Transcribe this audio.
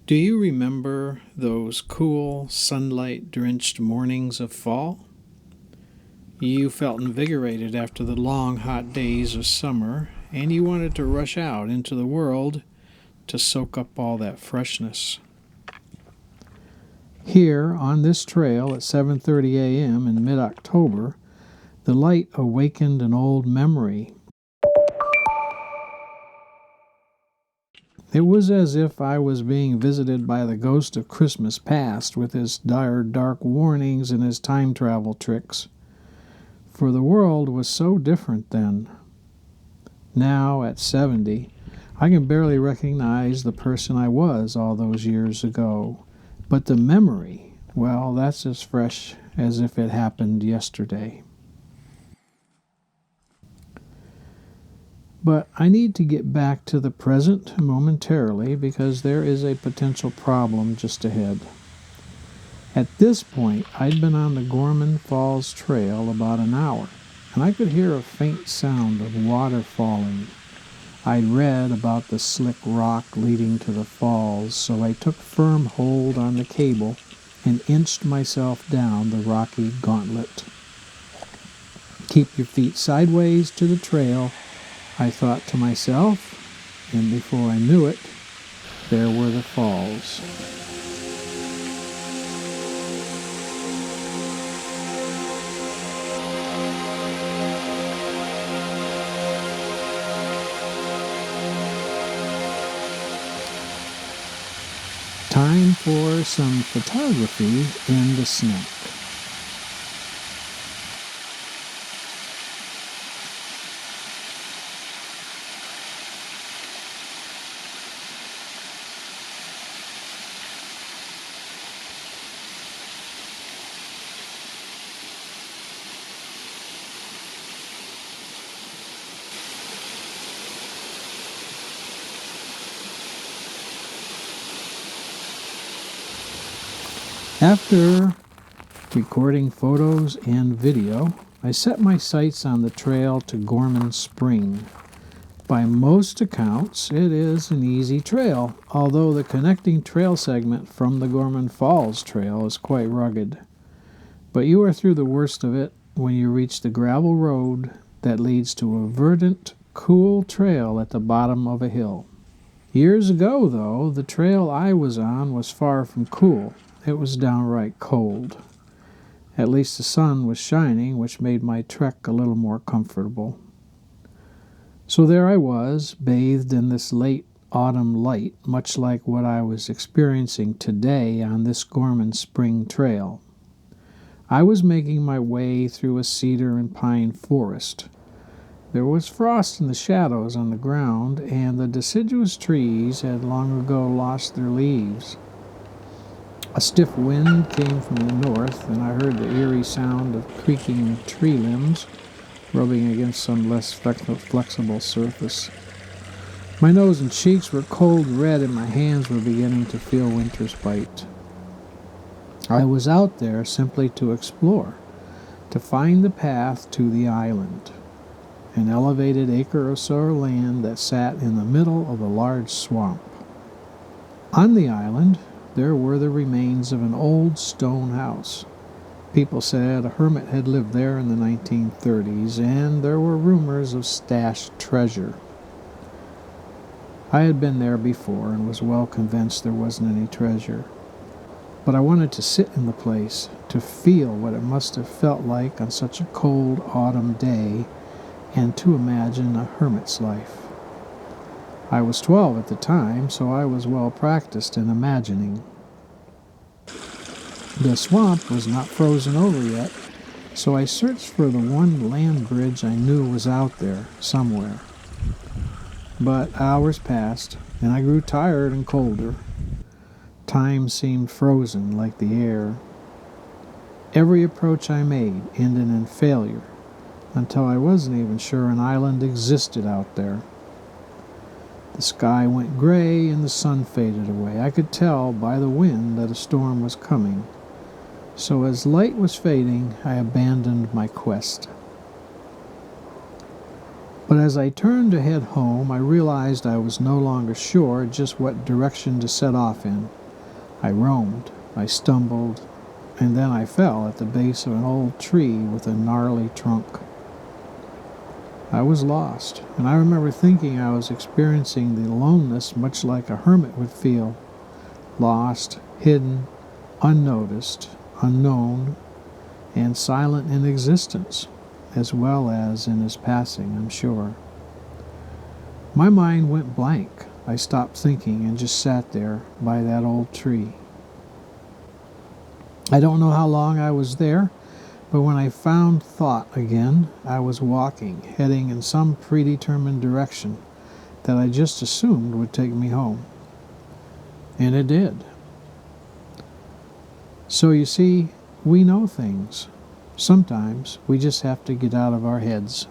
Do you remember those cool, sunlight-drenched mornings of fall? You felt invigorated after the long, hot days of summer, and you wanted to rush out into the world to soak up all that freshness. Here, on this trail at 7:30 a.m. in mid-October, the light awakened an old memory. It was as if I was being visited by the ghost of Christmas past with his dire, dark warnings and his time travel tricks. For the world was so different then. Now, at 70, I can barely recognize the person I was all those years ago. But the memory, well, that's as fresh as if it happened yesterday. But I need to get back to the present momentarily because there is a potential problem just ahead. At this point, I'd been on the Gorman Falls Trail about an hour, and I could hear a faint sound of water falling. I'd read about the slick rock leading to the falls, so I took firm hold on the cable and inched myself down the rocky gauntlet. Keep your feet sideways to the trail, I thought to myself, and before I knew it, there were the falls. Time for some photography in the snack. After recording photos and video, I set my sights on the trail to Gorman Spring. By most accounts, it is an easy trail, although the connecting trail segment from the Gorman Falls Trail is quite rugged. But you are through the worst of it when you reach the gravel road that leads to a verdant, cool trail at the bottom of a hill. Years ago, though, the trail I was on was far from cool. It was downright cold. At least the sun was shining, which made my trek a little more comfortable. So there I was, bathed in this late autumn light, much like what I was experiencing today on this Gorman Spring Trail. I was making my way through a cedar and pine forest. There was frost in the shadows on the ground, and the deciduous trees had long ago lost their leaves. A stiff wind came from the north, and I heard the eerie sound of creaking tree limbs rubbing against some less flexible surface. My nose and cheeks were cold red, and my hands were beginning to feel winter's bite. I was out there simply to explore, to find the path to the island, an elevated acre or so of land that sat in the middle of a large swamp. On the island, there were the remains of an old stone house. People said a hermit had lived there in the 1930s, and there were rumors of stashed treasure. I had been there before and was well convinced there wasn't any treasure. But I wanted to sit in the place, to feel what it must have felt like on such a cold autumn day, and to imagine a hermit's life. I was 12 at the time, so I was well practiced in imagining. The swamp was not frozen over yet, so I searched for the one land bridge I knew was out there somewhere. but hours passed, and I grew tired and colder. Time seemed frozen like the air. Every approach I made ended in failure, until I wasn't even sure an island existed out there. The sky went gray and the sun faded away. I could tell by the wind that a storm was coming. So as light was fading, I abandoned my quest. But as I turned to head home, I realized I was no longer sure just what direction to set off in. I roamed, I stumbled, and then I fell at the base of an old tree with a gnarly trunk. I was lost, and I remember thinking I was experiencing the aloneness much like a hermit would feel. Lost, hidden, unnoticed, unknown, and silent in existence, as well as in his passing, I'm sure. My mind went blank. I stopped thinking and just sat there by that old tree. I don't know how long I was there, but when I found thought again, I was walking, heading in some predetermined direction that I just assumed would take me home. And it did. So you see, we know things. Sometimes we just have to get out of our heads.